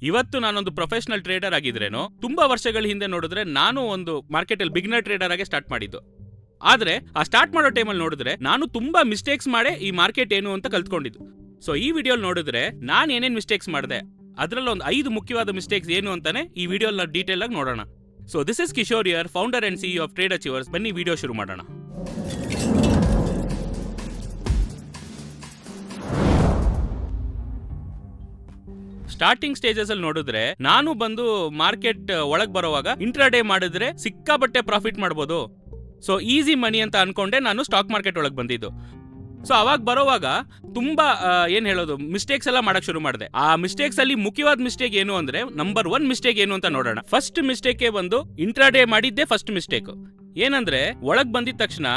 ಇವತ್ತು ನಾನೊಂದು professional trader ಆಗಿದ್ರೇನು ತುಂಬಾ ವರ್ಷಗಳ ಹಿಂದೆ ನೋಡಿದ್ರೆ ನಾನು ಒಂದು ಮಾರ್ಕೆಟಲ್ಲಿ ಬಿಗಿನರ್ ಟ್ರೇಡರ್ ಆಗಿ ಸ್ಟಾರ್ಟ್ ಮಾಡಿದ್ದು. ಆದ್ರೆ ಆ ಸ್ಟಾರ್ಟ್ ಮಾಡೋ ಟೈಮಲ್ಲಿ ನೋಡಿದ್ರೆ ನಾನು ತುಂಬಾ ಮಿಸ್ಟೇಕ್ಸ್ ಮಾಡೇ ಈ ಮಾರ್ಕೆಟ್ ಏನು ಅಂತ ಕಲ್ತ್ಕೊಂಡಿದ್ದು. ಸೊ ಈ ವಿಡಿಯೋಲಿ ನೋಡಿದ್ರೆ ನಾನು ಏನೇನು ಮಿಸ್ಟೇಕ್ಸ್ ಮಾಡಿದೆ, ಅದರಲ್ಲಿ ಒಂದು 5 ಮುಖ್ಯವಾದ ಮಿಸ್ಟೇಕ್ಸ್ ಏನು ಅಂತಾನೆ ಈ ವಿಡಿಯೋನ ಡೀಟೇಲ್ ಆಗಿ ನೋಡೋಣ. So this is Kishore here, founder and CEO of trade achievers. ಬನ್ನಿ ವಿಡಿಯೋ ಶುರು ಮಾಡೋಣ. ಸ್ಟಾರ್ಟಿಂಗ್ ಸ್ಟೇಜಸ್ ಅಲ್ಲಿ ನೋಡಿದ್ರೆ ನಾನು ಬಂದು ಮಾರ್ಕೆಟ್ ಒಳಗೆ ಬರೋವಾಗ ಇಂಟ್ರಾಡೇ ಮಾಡಿದ್ರೆ ಸಿಕ್ಕಾಬಟ್ಟೆ ಪ್ರಾಫಿಟ್ ಮಾಡ್ಬೋದು, ಸೊ ಈಸಿ ಮನಿ ಅಂತ ಅನ್ಕೊಂಡೆ ನಾನು ಸ್ಟಾಕ್ ಮಾರ್ಕೆಟ್ ಒಳಗೆ ಬಂದಿದ್ದು. ಸೊ ಅವಾಗ ಬರೋವಾಗ ತುಂಬಾ ಏನ್ ಹೇಳೋದು ಮಿಸ್ಟೇಕ್ಸ್ ಎಲ್ಲ ಮಾಡಕ್ ಶುರು ಮಾಡಿದೆ. ಆ ಮಿಸ್ಟೇಕ್ಸ್ ಅಲ್ಲಿ ಮುಖ್ಯವಾದ ಮಿಸ್ಟೇಕ್ ಏನು ಅಂದ್ರೆ ನಂಬರ್ 1 ಮಿಸ್ಟೇಕ್ ಏನು ಅಂತ ನೋಡೋಣ. ಫಸ್ಟ್ ಮಿಸ್ಟೇಕ್ ಬಂದು ಇಂಟ್ರಾಡೇ ಮಾಡಿದ್ದೆ ಫಸ್ಟ್ ಮಿಸ್ಟೇಕ್. ಏನಂದ್ರೆ ಒಳಗ್ ಬಂದಿದ ತಕ್ಷಣ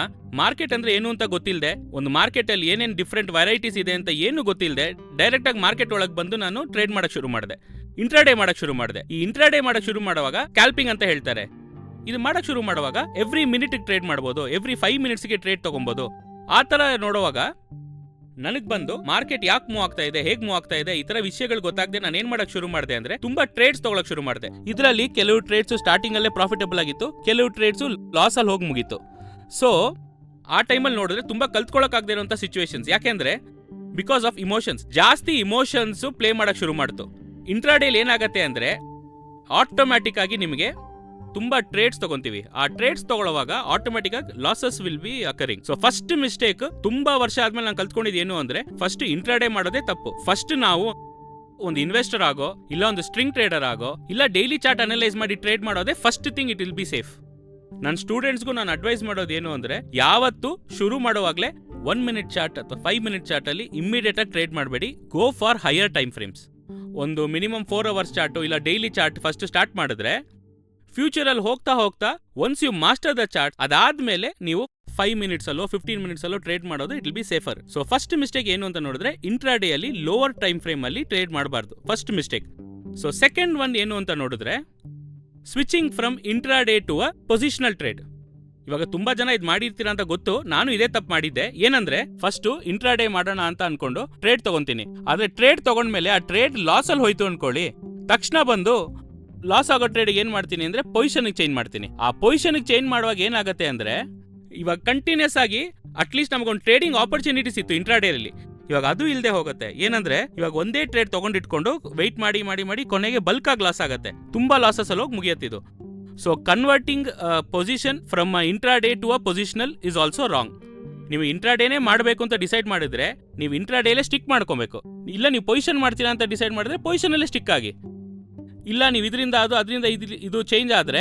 ಮಾರ್ಕೆಟ್ ಅಂದ್ರೆ ಏನು ಅಂತ ಗೊತ್ತಿಲ್ಲದೆ, ಒಂದು ಮಾರ್ಕೆಟ್ ಅಲ್ಲಿ ಏನೇನ್ ಡಿಫ್ರೆಂಟ್ ವೆರೈಟೀಸ್ ಇದೆ ಅಂತ ಏನು ಗೊತ್ತಿಲ್ಲದೆ ಡೈರೆಕ್ಟ್ ಆಗಿ ಮಾರ್ಕೆಟ್ ಒಳಗೆ ಬಂದು ನಾನು ಟ್ರೇಡ್ ಮಾಡಕ್ ಶುರು ಮಾಡಿದೆ, ಇಂಟ್ರಾಡೇ ಮಾಡಕ್ ಶುರು ಮಾಡಿದೆ. ಈ ಇಂಟ್ರಾಡೇ ಮಾಡಕ್ ಶುರು ಮಾಡುವಾಗ ಸ್ಕ್ಯಾಲ್ಪಿಂಗ್ ಅಂತ ಹೇಳ್ತಾರೆ. ಇದು ಮಾಡಕ್ ಶುರು ಮಾಡುವಾಗ ಎವ್ರಿ ಮಿನಿಟ್ ಟ್ರೇಡ್ ಮಾಡಬಹುದು, ಎವ್ರಿ 5 ಮಿನಿಟ್ಸ್ಗೆ ಟ್ರೇಡ್ ತಗೊಬಹುದು. ಆ ತರ ನೋಡುವಾಗ ನನಗ್ ಬಂದು ಮಾರ್ಕೆಟ್ ಯಾಕೆ ಮೂವ್ ಆಗ್ತಾ ಇದೆ, ಹೇಗ್ ಮೂವ್ ಆಗ್ತಾ ಇದೆ, ಈ ತರ ವಿಷಯಗಳು ಗೊತ್ತಾಗದೆ ನಾನು ಏನ್ ಮಾಡಕ್ ಶುರು ಮಾಡಿದೆ ಅಂದ್ರೆ ತುಂಬಾ ಟ್ರೇಡ್ಸ್ ತಗೊಳಕ್ ಶುರು ಮಾಡಿದೆ. ಇದರಲ್ಲಿ ಕೆಲವು ಟ್ರೇಡ್ಸ್ ಸ್ಟಾರ್ಟಿಂಗ್ ಅಲ್ಲೇ ಪ್ರಾಫಿಟಬಲ್ ಆಗಿತ್ತು, ಕೆಲವು ಟ್ರೇಡ್ಸ್ ಲಾಸ್ ಅಲ್ಲಿ ಹೋಗಿ ಮುಗೀತು. ಸೊ ಆ ಟೈಮಲ್ಲಿ ನೋಡಿದ್ರೆ ತುಂಬಾ ಕಲ್ತ್ಕೊಳಕ್ ಆಗದೆ ಇರುವಂತ ಸಿಚುವೇಶನ್ಸ್. ಯಾಕೆಂದ್ರೆ ಬಿಕಾಸ್ ಆಫ್ ಇಮೋಷನ್ಸ್, ಜಾಸ್ತಿ ಇಮೋಷನ್ಸ್ ಪ್ಲೇ ಮಾಡಕ್ ಶುರು ಮಾಡ್ತು. ಇಂಟ್ರಾಡೇಲಿ ಏನಾಗತ್ತೆ ಅಂದ್ರೆ ಆಟೋಮ್ಯಾಟಿಕ್ ಆಗಿ ನಿಮಗೆ ತುಂಬಾ ಟ್ರೇಡ್ಸ್ ತಗೊಂತೀವಿ. ಆ ಟ್ರೇಡ್ಸ್ ತಗೊಳ್ಳುವಾಗ ಆಟೋಮ್ಯಾಟಿಕ್ ಆಗಿ losses will be occurring. So first mistake ತುಂಬಾ ವರ್ಷ ಆದ್ಮೇಲೆ ನಾನು ಕಲ್ತ್ಕೊಂಡಿದ್ದು ಏನು ಅಂದ್ರೆ ಫಸ್ಟ್ ಇಂಟ್ರಾಡೇ ಮಾಡೋದೇ ತಪ್ಪು. ಫಸ್ಟ್ ನಾವು ಒಂದು ಇನ್ವೆಸ್ಟರ್ ಆಗೋ, ಇಲ್ಲ ಒಂದು ಸ್ಟ್ರಿಂಗ್ ಟ್ರೇಡರ್ ಆಗೋ, ಇಲ್ಲ ಡೈಲಿ ಚಾರ್ಟ್ ಅನಲೈಸ್ ಮಾಡಿ ಟ್ರೇಡ್ ಮಾಡೋದೇ first thing. It will be safe. ನನ್ನ ಸ್ಟೂಡೆಂಟ್ಸ್ಗೂ ನಾನು ಅಡ್ವೈಸ್ ಮಾಡೋದು ಏನು ಅಂದ್ರೆ ಯಾವತ್ತು ಶುರು ಮಾಡುವಾಗಲೇ 1 ಮಿನಿಟ್ ಚಾರ್ಟ್ ಅಥವಾ 5 ಮಿನಿಟ್ ಚಾರ್ಟ್ ಅಲ್ಲಿ ಇಮ್ಮಿಡಿಯೇಟ್ ಆಗಿ ಟ್ರೇಡ್ ಮಾಡಬೇಡಿ. Go for higher time frames. ಒಂದು ಮಿನಿಮಮ್ 4 ಅವರ್ಸ್ ಚಾರ್ಟ್ ಇಲ್ಲ ಡೈಲಿ ಚಾರ್ಟ್ ಫಸ್ಟ್ ಸ್ಟಾರ್ಟ್ ಮಾಡಿದ್ರೆ ಫ್ಯೂಚರ್ ಅಲ್ಲಿ ಹೋಗ್ತಾ ಹೋಗ್ತಾ once you master the chart, ಅದಾದ್ಮೇಲೆ ನೀವು 5 ಮಿನಿಟ್ಸ್ ಅಲ್ಲೋ 15 ಮಿನಿಟ್ಸ್ ಅಲ್ಲೋ ಟ್ರೇಡ್ ಮಾಡೋದು it will be safer. So first mistake ಏನು ಅಂತ ನೋಡಿದ್ರೆ ಇಂಟ್ರಾಡೇ ಅಲ್ಲಿ ಲೋವರ್ ಟೈಮ್ ಫ್ರೇಮ್ ಅಲ್ಲಿ ಟ್ರೇಡ್ ಮಾಡಬಾರ್ದು, first mistake. So second one ಏನು ಅಂತ ನೋಡಿದ್ರೆ switching from intraday to a positional trade. ಇವಾಗ ತುಂಬಾ ಜನ ಇದು ಮಾಡಿರ್ತೀರಾ ಅಂತ ಗೊತ್ತು, ನಾನು ಇದೇ ತಪ್ಪು ಮಾಡಿದ್ದೆ. ಏನಂದ್ರೆ ಫಸ್ಟ್ ಇಂಟ್ರಾಡೇ ಮಾಡೋಣ ಅಂತ ಅನ್ಕೊಂಡು ಟ್ರೇಡ್ ತಗೊಂತೀನಿ. ಆದ್ರೆ ಟ್ರೇಡ್ ತಗೊಂಡ್ಮೇಲೆ ಆ ಟ್ರೇಡ್ ಲಾಸ್ ಅಲ್ಲಿ ಹೋಯ್ತು ಅನ್ಕೊಳ್ಳಿ, ತಕ್ಷಣ ಬಂದು ಲಾಸ್ ಆಗೋ ಟ್ರೇಡ್ ಏನ್ ಮಾಡ್ತೀನಿ ಅಂದ್ರೆ ಪೊಸಿಷನ್ ಚೇಂಜ್ ಮಾಡ್ತೀನಿ. ಆ ಪೊಸಿಷನ್ ಚೇಂಜ್ ಮಾಡುವಾಗ ಏನಾಗುತ್ತೆ ಅಂದ್ರೆ ಇವಾಗ ಕಂಟಿನ್ಯೂಸ್ ಆಗಿ ಅಟ್ಲೀಸ್ಟ್ ನಮಗೊಂದು ಟ್ರೇಡಿಂಗ್ ಆಪರ್ಚುನಿಟೀಸ್ ಇತ್ತು ಇಂಟ್ರಾಡೇಲಿ, ಇವಾಗ ಅದು ಇಲ್ಲದೆ ಹೋಗುತ್ತೆ. ಏನಂದ್ರೆ ಇವಾಗ ಒಂದೇ ಟ್ರೇಡ್ ತಗೊಂಡಿಟ್ಕೊಂಡು ವೆಯ್ಟ್ ಮಾಡಿ ಮಾಡಿ ಮಾಡಿ ಕೊನೆಗೆ ಬಲ್ಕ್ ಆಗಿ ಲಾಸ್ ಆಗುತ್ತೆ, ತುಂಬಾ ಲಾಸಸ್ ಅಲ್ಲಿ ಹೋಗಿ ಮುಗಿಯತ್ತಿದ್ದು. So converting position from intraday to a positional is also wrong. ನೀವು ಇಂಟ್ರಾಡೇನೇ ಮಾಡಬೇಕು ಅಂತ ಡಿಸೈಡ್ ಮಾಡಿದ್ರೆ ನೀವು ಇಂಟ್ರಾಡೇಲೇ ಸ್ಟಿಕ್ ಮಾಡ್ಕೊಬೇಕು. ಇಲ್ಲ ನೀವು ಪೊಸಿಷನ್ ಮಾಡ್ತೀರಾ ಅಂತ ಡಿಸೈಡ್ ಮಾಡಿದ್ರೆ ಪೊಸಿಷನ್ ಅಲ್ಲೇ ಸ್ಟಿಕ್ ಆಗಿ. ಇಲ್ಲ ನೀವು ಇದರಿಂದ ಅದರಿಂದ ಇದು ಚೇಂಜ್ ಆದರೆ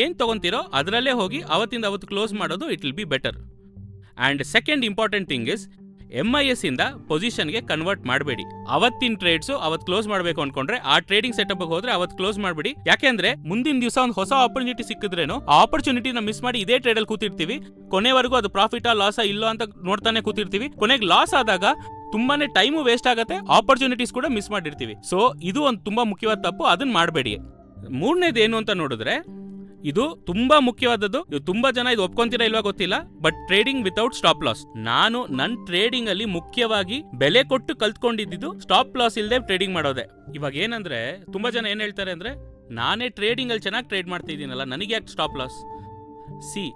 ಏನು ತಗೊಂತೀರೋ ಅದರಲ್ಲೇ ಹೋಗಿ ಅವತ್ತಿಂದ ಅವತ್ತು ಕ್ಲೋಸ್ ಮಾಡೋದು it will be better. And second important thing is MIS ಇಂದ ಪೊಸಿಷನ್ಗೆ ಕನ್ವರ್ಟ್ ಮಾಡಬೇಡಿ. ಅವತ್ತಿನ ಟ್ರೇಡ್ಸು ಅವತ್ತು ಕ್ಲೋಸ್ ಮಾಡಬೇಕು ಅನ್ಕೊಂಡ್ರೆ ಆ ಟ್ರೇಡಿಂಗ್ ಸೆಟಪ್ಗೆ ಹೋದ್ರೆ ಅವತ್ತು ಕ್ಲೋಸ್ ಮಾಡಬೇಡಿ. ಯಾಕೆಂದ್ರೆ ಮುಂದಿನ ದಿವಸ ಒಂದು ಹೊಸ ಆಪರ್ಚುನಿಟಿ ಸಿಕ್ಕಿದ್ರೇನು ಆ ಆಪರ್ಚುನಿಟಿನ ಮಿಸ್ ಮಾಡಿ ಇದೇ ಟ್ರೇಡಲ್ಲಿ ಕೂತಿರ್ತೀವಿ. ಕೊನೆವರೆಗೂ ಅದು ಪ್ರಾಫಿಟಾ ಲಾಸಾ ಇಲ್ಲೋ ಅಂತ ನೋಡ್ತಾನೆ ಕೂತಿರ್ತೀವಿ. ಕೊನೆಗೆ ಲಾಸ್ ಆದಾಗ ತುಂಬಾನೇ ಟೈಮು ವೇಸ್ಟ್ ಆಗುತ್ತೆ, ಆಪರ್ಚುನಿಟೀಸ್ ಕೂಡ ಮಿಸ್ ಮಾಡಿರ್ತೀವಿ. ಸೊ ಇದು ಒಂದು ತುಂಬಾ ಮುಖ್ಯವಾದ ತಪ್ಪು, ಅದನ್ನ ಮಾಡಬೇಡಿ. ಮೂರನೇದು ಏನು ಅಂತ ನೋಡಿದ್ರೆ ಇದು ತುಂಬಾ ಮುಖ್ಯವಾದದ್ದು. ತುಂಬಾ ಜನ ಇದು ಒಪ್ಕೊಂತೀರಾ ಇಲ್ವಾ ಗೊತ್ತಿಲ್ಲ, but trading without stop loss. ನಾನು ನನ್ನ ಟ್ರೇಡಿಂಗ್ ಅಲ್ಲಿ ಮುಖ್ಯವಾಗಿ ಬೆಲೆ ಕೊಟ್ಟು ಕಲ್ತ್ಕೊಂಡಿದ್ದು ಸ್ಟಾಪ್ ಲಾಸ್ ಇಲ್ಲದೆ ಟ್ರೇಡಿಂಗ್ ಮಾಡೋದೆ. ಇವಾಗ ಏನಂದ್ರೆ ತುಂಬಾ ಜನ ಏನ್ ಹೇಳ್ತಾರೆ ಅಂದ್ರೆ ನಾನೇ ಟ್ರೇಡಿಂಗ್ ಅಲ್ಲಿ ಚೆನ್ನಾಗಿ ಟ್ರೇಡ್ ಮಾಡ್ತಾ ಇದ್ದೀನಲ್ಲ, ನನಗೆ ಯಾಕೆ stop loss?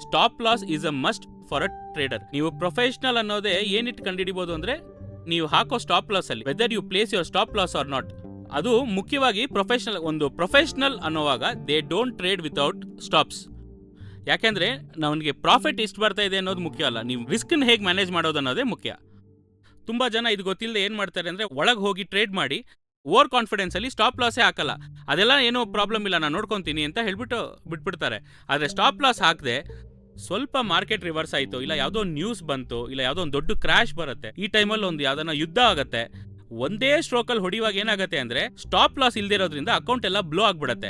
Stop loss is a must for a trader. ನೀವು ಪ್ರೊಫೆಷನಲ್ ಅನ್ನೋದೇ ಏನಿಟ್ಟು ಕಂಡುಹಿಡಿಬಹುದು ಅಂದ್ರೆ ನೀವು ಹಾಕೋ ಸ್ಟಾಪ್ ಲಾಸ್ ಅಲ್ಲಿ whether you place your stop loss or not. ಅದು ಮುಖ್ಯವಾಗಿ ಪ್ರೊಫೆಷನಲ್ ಅನ್ನೋವಾಗ they don't trade without stops. ಯಾಕೆಂದ್ರೆ ನಮಗೆ ಪ್ರಾಫಿಟ್ ಎಷ್ಟು ಬರ್ತಾ ಇದೆ ಅನ್ನೋದು ಮುಖ್ಯ ಅಲ್ಲ, ನೀವು ರಿಸ್ಕ್ನ ಹೇಗೆ ಮ್ಯಾನೇಜ್ ಮಾಡೋದು ಅನ್ನೋದೇ ಮುಖ್ಯ. ತುಂಬಾ ಜನ ಇದು ಗೊತ್ತಿಲ್ಲದೆ ಏನ್ ಮಾಡ್ತಾರೆ ಅಂದ್ರೆ ಒಳಗೆ ಹೋಗಿ ಟ್ರೇಡ್ ಮಾಡಿ ಓವರ್ ಕಾನ್ಫಿಡೆನ್ಸ್ ಅಲ್ಲಿ ಸ್ಟಾಪ್ ಲಾಸೇ ಹಾಕಲ್ಲ. ಅದೆಲ್ಲ ಏನೋ ಪ್ರಾಬ್ಲಮ್ ಇಲ್ಲ, ನಾನು ನೋಡ್ಕೊಂತೀನಿ ಅಂತ ಹೇಳ್ಬಿಟ್ಟು ಬಿಟ್ಬಿಡ್ತಾರೆ. ಆದ್ರೆ ಸ್ಟಾಪ್ ಲಾಸ್ ಹಾಕದೆ ಸ್ವಲ್ಪ ಮಾರ್ಕೆಟ್ ರಿವರ್ಸ್ ಆಯಿತು, ಇಲ್ಲ ಯಾವುದೋ ನ್ಯೂಸ್ ಬಂತು, ಇಲ್ಲ ಯಾವುದೋ ಒಂದು ದೊಡ್ಡ ಕ್ರಾಶ್ ಬರುತ್ತೆ, ಈ ಟೈಮಲ್ಲಿ ಒಂದು ಯಾವ್ದಾನ ಯುದ್ಧ ಆಗುತ್ತೆ, ಒಂದೇ ಸ್ಟ್ರೋಕಲ್ಲಿ ಹೊಡಿಯುವಾಗ ಏನಾಗುತ್ತೆ ಅಂದ್ರೆ ಸ್ಟಾಪ್ ಲಾಸ್ ಇಲ್ದಿರೋದ್ರಿಂದ ಅಕೌಂಟ್ ಎಲ್ಲ ಬ್ಲೋ ಆಗ್ಬಿಡತ್ತೆ.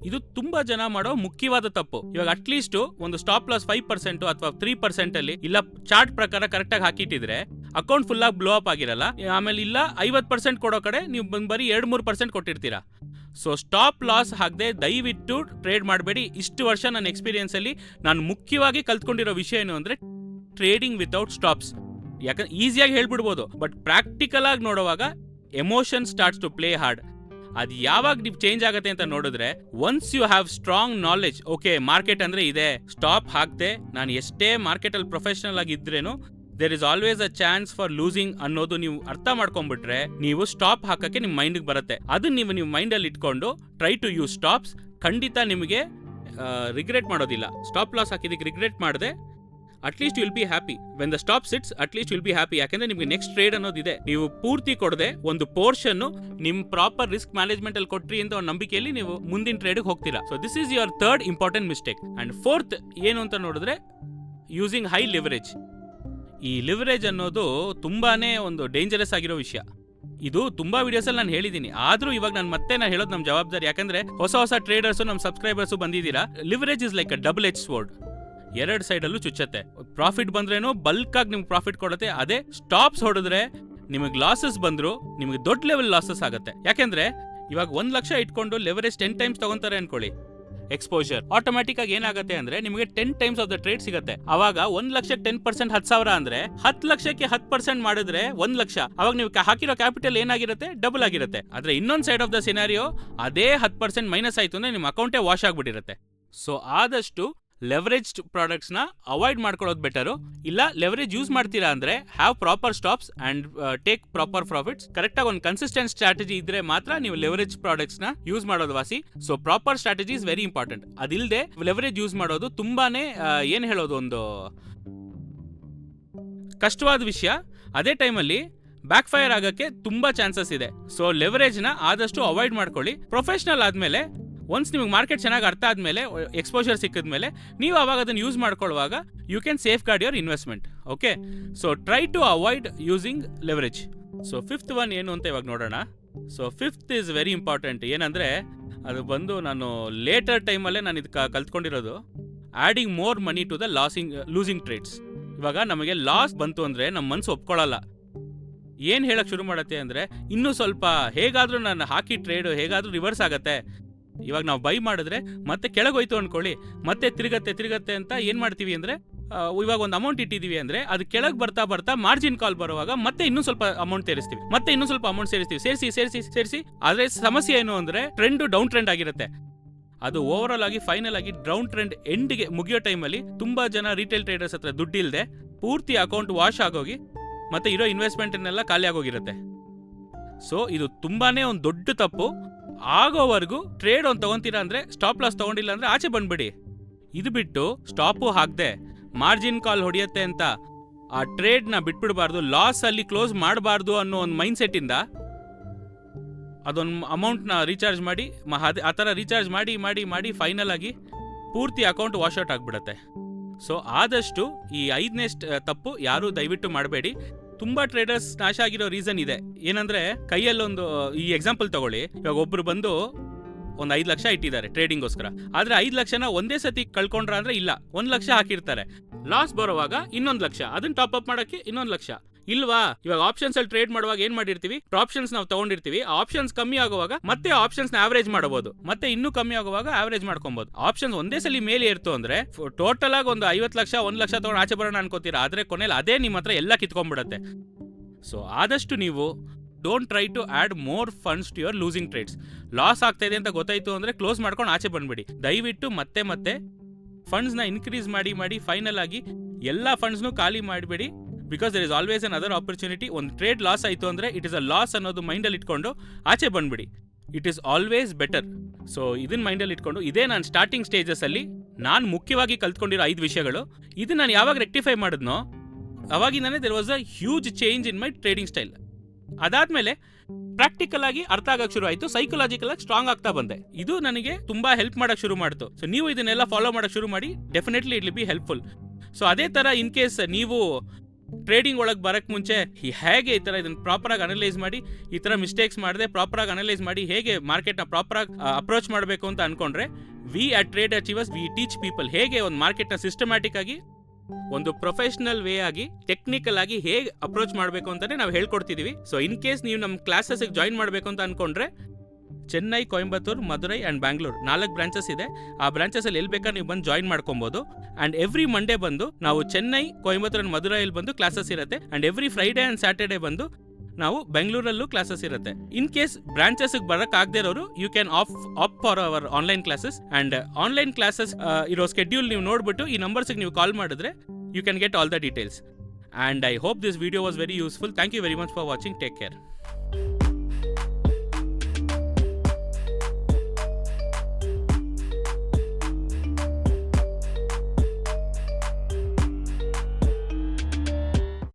ಇದು ತುಂಬಾ ಜನ ಮಾಡೋ ಮುಖ್ಯವಾದ ತಪ್ಪು. ಇವಾಗ ಅಟ್ಲೀಸ್ಟ್ ಒಂದು ಸ್ಟಾಪ್ ಲಾಸ್ 5% ಅಥವಾ 3% ಅಲ್ಲಿ ಇಲ್ಲ ಚಾರ್ಟ್ ಪ್ರಕಾರ ಕರೆಕ್ಟ್ ಆಗಿ ಹಾಕಿಟ್ಟಿದ್ರೆ ಅಕೌಂಟ್ ಫುಲ್ ಆಗಿ ಬ್ಲೋ ಅಪ್ ಆಗಿರಲ್ಲ. ಆಮೇಲೆ ಇಲ್ಲ 50% ಕೊಡೋ ಕಡೆ ನೀವು ಬರೀ 2-3% ಕೊಟ್ಟಿರ್ತೀರಾ. ಸೊ ಸ್ಟಾಪ್ ಲಾಸ್ ಹಾಕದೆ ದಯವಿಟ್ಟು ಟ್ರೇಡ್ ಮಾಡಬೇಡಿ. ಇಷ್ಟು ವರ್ಷ ನನ್ನ ಎಕ್ಸ್ಪೀರಿಯನ್ಸ್ ಅಲ್ಲಿ ನಾನು ಮುಖ್ಯವಾಗಿ ಕಲ್ತ್ಕೊಂಡಿರೋ ವಿಷಯ ಏನು ಅಂದ್ರೆ ಟ್ರೇಡಿಂಗ್ ವಿತೌಟ್ ಸ್ಟಾಪ್ಸ್. ಯಾಕಂದ್ರೆ ಈಸಿಯಾಗಿ ಹೇಳ್ಬಿಡ್ಬೋದು, ಬಟ್ ಪ್ರಾಕ್ಟಿಕಲ್ ಆಗಿ ನೋಡುವಾಗ emotion starts to play hard. ಅದು ಯಾವಾಗ ನೀವು ಚೇಂಜ್ ಆಗುತ್ತೆ ಅಂತ ನೋಡಿದ್ರೆ, once you have strong knowledge, okay market ಅಂದ್ರೆ ಇದೆ, ಸ್ಟಾಪ್ ಹಾಕ್ದೆ ನಾನು ಎಷ್ಟೇ ಮಾರ್ಕೆಟ್ ಅಲ್ಲಿ ಪ್ರೊಫೆಷನಲ್ ಆಗಿ ಇದ್ರೇನು there is always a chance for losing ಅನ್ನೋದು ನೀವು ಅರ್ಥ ಮಾಡ್ಕೊಂಡ್ಬಿಟ್ರೆ, ನೀವು ಸ್ಟಾಪ್ ಹಾಕಕ್ಕೆ ನಿಮ್ಮ ಮೈಂಡ್ಗೆ ಬರುತ್ತೆ. ಅದನ್ನ ನೀವು ಮೈಂಡಲ್ಲಿ ಇಟ್ಕೊಂಡು ಟ್ರೈ ಟು ಯೂಸ್ ಸ್ಟಾಪ್ಸ್. ಖಂಡಿತ ನಿಮಗೆ ರಿಗ್ರೆಟ್ ಮಾಡೋದಿಲ್ಲ. ಸ್ಟಾಪ್ ಲಾಸ್ ಹಾಕಿದ್ದಕ್ಕೆ ರಿಗ್ರೆಟ್ ಮಾಡದೆ at least will be happy. When the stop sits at least will be happy. ಯಾಕಂದ್ರೆ ನಿಮಗೆ ನೆಕ್ಸ್ಟ್ ಟ್ರೇಡ್ ಅನ್ನೋದಿದೆ. ನೀವು ಪೂರ್ತಿ ಕೊಡದೆ ಒಂದು ಪೋರ್ಷನ್ ನಿಮ್ ಪ್ರಾಪರ್ ರಿಸ್ಕ್ ಮ್ಯಾನೇಜ್ಮೆಂಟ್ ಅಲ್ಲಿ ಕೊಟ್ರಿ ಅಂತ ಒಂದು ನಂಬಿಕೆಯಲ್ಲಿ ನೀವು ಮುಂದಿನ ಟ್ರೇಡ್ಗೆ ಹೋಗ್ತೀರಾ. So this is your third important mistake. And fourth ಏನು ಅಂತ ನೋಡಿದ್ರೆ, ಯೂಸಿಂಗ್ ಹೈ ಲಿವರೇಜ್. ಈ ಲಿವರೇಜ್ ಅನ್ನೋದು ತುಂಬಾನೇ ಒಂದು ಡೇಂಜರಸ್ ಆಗಿರೋ ವಿಷಯ. ಇದು ತುಂಬಾ ವಿಡಿಯೋಸ್ ಅಲ್ಲಿ ನಾನು ಹೇಳಿದ್ದೀನಿ, ಆದ್ರೂ ಇವಾಗ ನಾನು ಹೇಳೋದು ನಮ್ಮ ಜವಾಬ್ದಾರಿ. ಯಾಕಂದ್ರೆ ಹೊಸ ಟ್ರೇಡರ್ಸ್ ನಮ್ಮ ಸಬ್ಸ್ಕ್ರೈಬರ್ಸ್ ಬಂದಿದ್ದೀರಾ. Leverage is like a double edge sword. ಎರಡು ಸೈಡ್ ಅಲ್ಲೂ ಚುಚ್ಚತ್ತೆ. ಪ್ರಾಫಿಟ್ ಬಂದ್ರೇನೋ ಬಲ್ಕ್ ಆಗಿ ನಿಮ್ಗೆ ಪ್ರಾಫಿಟ್ ಕೊಡುತ್ತೆ. ಅದೇ ಸ್ಟಾಪ್ಸ್ ಹೊಡೆದ್ರೆ ನಿಮಗೆ ಲಾಸಸ್ ಬಂದ್ರು ನಿಮಗೆ ದೊಡ್ಡ ಲೆವೆಲ್ ಲಾಸಸ್ ಆಗುತ್ತೆ. ಯಾಕಂದ್ರೆ ಇವಾಗ 1 ಲಕ್ಷ ಇಟ್ಕೊಂಡು ಲೆವರೇಜ್ 10 ಟೈಮ್ಸ್ ತಗೊಂತಾರೆ ಅನ್ಕೊಳ್ಳಿ, ಎಕ್ಸ್ಪೋಜರ್ ಆಟೋಮ್ಯಾಟಿಕ್ ಆಗಿ ಏನಾಗುತ್ತೆ ಅಂದ್ರೆ ನಿಮಗೆ 10 ಟೈಮ್ಸ್ ಆಫ್ ದ ಟ್ರೇಡ್ ಸಿಗುತ್ತೆ. ಅವಾಗ 1 ಲಕ್ಷಕ್ಕೆ 10% 10,000 ಅಂದ್ರೆ 10 ಲಕ್ಷಕ್ಕೆ 10% ಮಾಡಿದ್ರೆ 1 ಲಕ್ಷ. ಅವಾಗ ನೀವು ಹಾಕಿರೋ ಕ್ಯಾಪಿಟಲ್ ಏನಾಗಿರುತ್ತೆ, ಡಬಲ್ ಆಗಿರುತ್ತೆ. ಆದ್ರೆ ಇನ್ನೊಂದು ಸೈಡ್ ಆಫ್ ದ ಸಿನಾರಿಯೋ ಅದೇ 10% ಮೈನಸ್ ಆಯ್ತು ಅಂದ್ರೆ ನಿಮ್ಮ ಅಕೌಂಟೇ ವಾಶ್ ಆಗ್ಬಿಟ್ಟಿರುತ್ತೆ. ಸೊ ಆದಷ್ಟು ಲೆವರೇಜ್ಡ್ ಪ್ರಾಡಕ್ಟ್ಸ್ ನ ಅವಾಯ್ಡ್ ಮಾಡ್ಕೊಳ್ಳೋದು ಬೆಟರು. ಇಲ್ಲ ಲೆವರೇಜ್ ಯೂಸ್ ಮಾಡ್ತೀರಾ ಅಂದ್ರೆ have proper stops and take proper profits. Correct ಆಗಿ ಒಂದು ಕನ್ಸಿಸ್ಟೆಂಟ್ ಸ್ಟ್ರಾಟಜಿ ಇದ್ರೆ ಮಾತ್ರ ನೀವು ಲೆವರೇಜ್ ಪ್ರಾಡಕ್ಟ್ಸ್ ನ ಯೂಸ್ ಮಾಡೋದು ವಾಸಿ. So proper strategy is very important. ಅದಿಲ್ಲದೆ ಲೆವರೇಜ್ ಯೂಸ್ ಮಾಡೋದು ತುಂಬಾನೇ ಏನ್ ಹೇಳೋದು, ಒಂದು ಕಷ್ಟವಾದ ವಿಷಯ. ಅದೇ ಟೈಮಲ್ಲಿ ಬ್ಯಾಕ್ ಫೈರ್ ಆಗಕ್ಕೆ ತುಂಬಾ ಚಾನ್ಸಸ್ ಇದೆ. ಸೊ ಲೆವರೇಜ್ ನ ಆದಷ್ಟು ಅವಾಯ್ಡ್ ಮಾಡ್ಕೊಳ್ಳಿ. ಪ್ರೊಫೆಷನಲ್ ಆದ್ಮೇಲೆ ಒನ್ಸ್ ನಿಮಗೆ ಮಾರ್ಕೆಟ್ ಚೆನ್ನಾಗಿ ಅರ್ಥ ಆದ್ಮೇಲೆ, ಎಕ್ಸ್ಪೋಜರ್ ಸಿಕ್ಕಿದ್ಮೇಲೆ ನೀವು ಅವಾಗ ಅದನ್ನು ಯೂಸ್ ಮಾಡ್ಕೊಳ್ಳುವಾಗ you can safeguard your investment. Okay, so try to avoid using leverage. So fifth one ಏನು ಅಂತ ಇವಾಗ ನೋಡೋಣ. So fifth is very important. ಏನಂದ್ರೆ ಅದು ಬಂದು ನಾನು ಲೇಟರ್ ಟೈಮಲ್ಲೇ ನಾನು ಇದು ಕಲ್ತ್ಕೊಂಡಿರೋದು, adding more money to the losing trades. ಇವಾಗ ನಮಗೆ ಲಾಸ್ ಬಂತು ಅಂದ್ರೆ ನಮ್ಮ ಮನಸ್ಸು ಒಪ್ಕೊಳ್ಳಲ್ಲ. ಏನು ಹೇಳಕ್ ಶುರು ಮಾಡುತ್ತೆ ಅಂದ್ರೆ, ಇನ್ನೂ ಸ್ವಲ್ಪ ಹೇಗಾದ್ರೂ ನಾನು ಹಾಕಿ ಟ್ರೇಡ್ ಹೇಗಾದ್ರೂ ರಿವರ್ಸ್ ಆಗತ್ತೆ. ಇವಾಗ ನಾವು ಬೈ ಮಾಡಿದ್ರೆ ಮತ್ತೆ ಕೆಳಗೋಯ್ತು ಅನ್ಕೊಳ್ಳಿ, ಮತ್ತೆ ತಿರುಗತ್ತೆ ಅಂತ ಏನ್ ಮಾಡ್ತೀವಿ ಅಂದ್ರೆ, ಇವಾಗ ಒಂದು ಅಮೌಂಟ್ ಇಟ್ಟಿದೀವಿ ಅಂದ್ರೆ ಅದು ಕೆಳಗೆ ಬರ್ತಾ ಮಾರ್ಜಿನ್ ಕಾಲ್ ಬರುವಾಗ ಮತ್ತೆ ಇನ್ನೂ ಸ್ವಲ್ಪ ಅಮೌಂಟ್ ಸೇರಿಸ್ತೀವಿ, ಮತ್ತೆ ಇನ್ನೂ ಸ್ವಲ್ಪ ಅಮೌಂಟ್ ಸೇರಿಸಿ. ಆದ್ರೆ ಸಮಸ್ಯೆ ಏನು ಅಂದ್ರೆ ಟ್ರೆಂಡ್ ಡೌನ್ ಟ್ರೆಂಡ್ ಆಗಿರುತ್ತೆ. ಅದು ಓವರ್ ಆಲ್ ಆಗಿ ಫೈನಲ್ ಆಗಿ ಡೌನ್ ಟ್ರೆಂಡ್ ಎಂಡ್ಗೆ ಮುಗಿಯೋ ಟೈಮಲ್ಲಿ ತುಂಬಾ ಜನ ರಿಟೇಲ್ ಟ್ರೇಡರ್ಸ್ ಹತ್ರ ದುಡ್ಡಿಲ್ದೆ ಪೂರ್ತಿ ಅಕೌಂಟ್ ವಾಶ್ ಆಗೋಗಿ ಮತ್ತೆ ಇರೋ ಇನ್ವೆಸ್ಟ್ಮೆಂಟ್ನೆಲ್ಲ ಖಾಲಿ ಆಗೋಗಿರುತ್ತೆ. ಸೊ ಇದು ತುಂಬಾನೇ ಒಂದು ದೊಡ್ಡ ತಪ್ಪು. ಆಗೋವರೆಗೂ ಟ್ರೇಡ್ ಒಂದು ತಗೊಂತೀರಾ ಅಂದ್ರೆ, ಸ್ಟಾಪ್ ಲಾಸ್ ತಗೊಂಡಿಲ್ಲ ಅಂದ್ರೆ ಆಚೆ ಬಂದ್ಬಿಡಿ. ಇದು ಬಿಟ್ಟು ಸ್ಟಾಪು ಹಾಕ್ದೆ ಮಾರ್ಜಿನ್ ಕಾಲ್ ಹೊಡೆಯುತ್ತೆ ಅಂತ ಆ ಟ್ರೇಡ್ ನ ಬಿಟ್ಬಿಡಬಾರ್ದು, ಲಾಸ್ ಅಲ್ಲಿ ಕ್ಲೋಸ್ ಮಾಡಬಾರ್ದು ಅನ್ನೋ ಒಂದು ಮೈಂಡ್ ಸೆಟ್ ಇಂದ ಅದೊಂದು ಅಮೌಂಟ್ ನ ರೀಚಾರ್ಜ್ ಮಾಡಿ, ಆ ಥರ ರೀಚಾರ್ಜ್ ಮಾಡಿ ಫೈನಲ್ ಆಗಿ ಪೂರ್ತಿ ಅಕೌಂಟ್ ವಾಶೌಟ್ ಆಗ್ಬಿಡತ್ತೆ. ಸೊ ಆದಷ್ಟು ಈ 5ನೇ ತಪ್ಪು ಯಾರು ದಯವಿಟ್ಟು ಮಾಡಬೇಡಿ. ತುಂಬಾ ಟ್ರೇಡರ್ಸ್ ನಾಶ ಆಗಿರೋ ರೀಸನ್ ಇದೆ. ಏನಂದ್ರೆ ಕೈಯಲ್ಲೊಂದು, ಈ ಎಕ್ಸಾಂಪಲ್ ತಗೊಳ್ಳಿ, ಇವಾಗ ಒಬ್ರು ಬಂದು ಒಂದು 5 ಲಕ್ಷ ಇಟ್ಟಿದ್ದಾರೆ ಟ್ರೇಡಿಂಗ್ಗೋಸ್ಕರ. ಆದ್ರೆ 5 ಲಕ್ಷನ ಒಂದೇ ಸತಿ ಕಳ್ಕೊಂಡ್ರ ಅಂದ್ರೆ ಇಲ್ಲ, 1 ಲಕ್ಷ ಹಾಕಿರ್ತಾರೆ. ಲಾಸ್ ಬರೋವಾಗ 1 ಲಕ್ಷ, ಅದನ್ನ ಟಾಪ್ ಅಪ್ ಮಾಡಕ್ಕೆ 1 ಲಕ್ಷ ಇಲ್ವಾ. ಇವಾಗ ಆಪ್ಷನ್ಸ್ ಅಲ್ಲಿ ಟ್ರೇಡ್ ಮಾಡುವಾಗ ಏನ್ ಮಾಡಿರ್ತೀವಿ, ಆಪ್ಷನ್ಸ್ ನಾವು ತಗೊಂಡಿರ್ತೀವಿ, ಆಪ್ಷನ್ಸ್ ಕಮ್ಮಿ ಆಗುವಾಗ ಮತ್ತೆ ಆಪ್ಷನ್ಸ್ ನ ಆವರೇಜ್ ಮಾಡಬಹುದು, ಮತ್ತೆ ಇನ್ನೂ ಕಮ್ಮಿ ಆಗುವಾಗ ಆವರೇಜ್ ಮಾಡ್ಕೊಬಹುದು. ಆಪ್ಷನ್ಸ್ ಒಂದೇ ಸಲ ಮೇಲೆ ಇರ್ತು ಅಂದ್ರೆ ಟೋಟಲ್ ಆಗಿ ಒಂದು 50 ಲಕ್ಷ 1 ಲಕ್ಷ ತಗೊಂಡು ಆಚೆ ಬರೋಣ ಅನ್ಕೋತೀರಾ. ಆದ್ರೆ ಕೊನೆಯಲ್ಲಿ ಅದೇ ನಿಮ್ಮ ಹತ್ರ ಎಲ್ಲ ಕಿತ್ಕೊಂಡ್ಬಿಡತ್ತೆ. ಸೊ ಆದಷ್ಟು ನೀವು don't try to add more funds to your losing trades. Loss ಆಗ್ತಾ ಇದೆ ಅಂತ ಗೊತ್ತಾಯ್ತು ಅಂದ್ರೆ ಕ್ಲೋಸ್ ಮಾಡ್ಕೊಂಡು ಆಚೆ ಬಂದ್ಬಿಡಿ. ದಯವಿಟ್ಟು ಮತ್ತೆ ಫಂಡ್ಸ್ ನ ಇನ್ಕ್ರೀಸ್ ಮಾಡಿ ಫೈನಲ್ ಆಗಿ ಎಲ್ಲಾ ಫಂಡ್ಸ್ನು ಖಾಲಿ ಮಾಡಬೇಡಿ. Because there is always another opportunity. ಒಂದು ಟ್ರೇಡ್ ಲಾಸ್ ಆಯಿತು ಅಂದರೆ ಇಟ್ ಇಸ್ ಅ ಲಾಸ್ ಅನ್ನೋದು ಮೈಂಡಲ್ಲಿ ಇಟ್ಕೊಂಡು ಆಚೆ ಬಂದ್ಬಿಡಿ. It is always better. So ಇದನ್ನ ಮೈಂಡಲ್ಲಿ ಇಟ್ಕೊಂಡು, ಇದೇ ನಾನು ಸ್ಟಾರ್ಟಿಂಗ್ ಸ್ಟೇಜಸಲ್ಲಿ ನಾನು ಮುಖ್ಯವಾಗಿ ಕಲ್ತ್ಕೊಂಡಿರೋ 5 ವಿಷಯಗಳು. ಇದು ನಾನು ಯಾವಾಗ ರೆಕ್ಟಿಫೈ ಮಾಡಿದ್ನೋ ಅವಾಗಿಂದಾನೆ there was a huge change in my trading style. ಅದಾದ್ಮೇಲೆ ಪ್ರಾಕ್ಟಿಕಲ್ ಆಗಿ ಅರ್ಥ ಆಗಕ್ಕೆ ಶುರು ಆಯಿತು, ಸೈಕಲಾಜಿಕಲ್ ಆಗಿ ಸ್ಟ್ರಾಂಗ್ ಆಗ್ತಾ ಬಂದೆ. ಇದು ನನಗೆ ತುಂಬಾ ಹೆಲ್ಪ್ ಮಾಡಕ್ಕೆ ಶುರು ಮಾಡ್ತು. ಸೊ ನೀವು ಇದನ್ನೆಲ್ಲ ಫಾಲೋ ಮಾಡಕ್ಕೆ ಶುರು ಮಾಡಿ, definitely it will be helpful. So ಅದೇ ಥರ ಇನ್ ಕೇಸ್ ನೀವು ಟ್ರೇಡಿಂಗ್ ಒಳಗೆ ಬರೋಕ್ಕೆ ಮುಂಚೆ ಹೇಗೆ ಈ ಥರ ಇದನ್ನು ಪ್ರಾಪರಾಗಿ ಅನಲೈಸ್ ಮಾಡಿ, ಈ ಥರ ಮಿಸ್ಟೇಕ್ಸ್ ಮಾಡದೆ ಪ್ರಾಪರಾಗಿ ಅನಲೈಸ್ ಮಾಡಿ ಹೇಗೆ ಮಾರ್ಕೆಟ್ನ ಪ್ರಾಪರಾಗಿ ಅಪ್ರೋಚ್ ಮಾಡಬೇಕು ಅಂತ ಅನ್ಕೊಂಡ್ರೆ, we at Trade Achievers we teach people ಹೇಗೆ ಒಂದು ಮಾರ್ಕೆಟ್ನ ಸಿಸ್ಟಮ್ಯಾಟಿಕ್ ಆಗಿ ಒಂದು ಪ್ರೊಫೆಷನಲ್ ವೇ ಆಗಿ ಟೆಕ್ನಿಕಲ್ ಆಗಿ ಹೇಗೆ ಅಪ್ರೋಚ್ ಮಾಡಬೇಕು ಅಂತಾನೆ ನಾವು ಹೇಳ್ಕೊಡ್ತಿದೀವಿ. ಸೊ ಇನ್ ಕೇಸ್ ನೀವು ನಮ್ಮ ಕ್ಲಾಸಸ್ಗೆ ಜಾಯಿನ್ ಮಾಡಬೇಕು ಅಂತ ಅನ್ಕೊಂಡ್ರೆ, ಚೆನ್ನೈ, ಕೊಯಂಬತ್ತೂರು, ಮಧುರೈ ಆ್ಯಂಡ್ ಬ್ಯಾಂಗ್ಳೂರ್ 4 ಬ್ರಾಂಚಸ್ ಇದೆ. ಆ ಬ್ರಾಂಚಸಲ್ಲಿ ಎಲ್ಲಿ ಬೇಕಾದ್ರೆ ನೀವು ಬಂದು ಜಾಯಿನ್ ಮಾಡ್ಕೊಬೋದು. ಆ್ಯಂಡ್ ಎವ್ರಿ ಮಂಡೇ ಬಂದು ನಾವು ಚೆನ್ನೈ, ಕೊಯಂಬತ್ತೂರು ಆ್ಯಂಡ್ ಮಧುರೈಯಲ್ಲಿ ಬಂದು ಕ್ಲಾಸಸ್ ಇರುತ್ತೆ. And every Friday and Saturday ಬಂದು ನಾವು ಬೆಂಗಳೂರಲ್ಲೂ ಕ್ಲಾಸಸ್ ಇರುತ್ತೆ. ಇನ್ ಕೇಸ್ ಬ್ರಾಂಚಸ್ ಬರಕ್ ಆಗದೆ ಇರೋರು you can opt for our online classes. And online classes ಇರೋ ಸ್ಕೆಡ್ಯೂಲ್ ನೀವು ನೋಡ್ಬಿಟ್ಟು ಈ ನಂಬರ್ಸ್ಗೆ ನೀವು ಕಾಲ್ ಮಾಡಿದ್ರೆ you can get all the details. And I hope this video was very useful. Thank you very much for watching. Take care.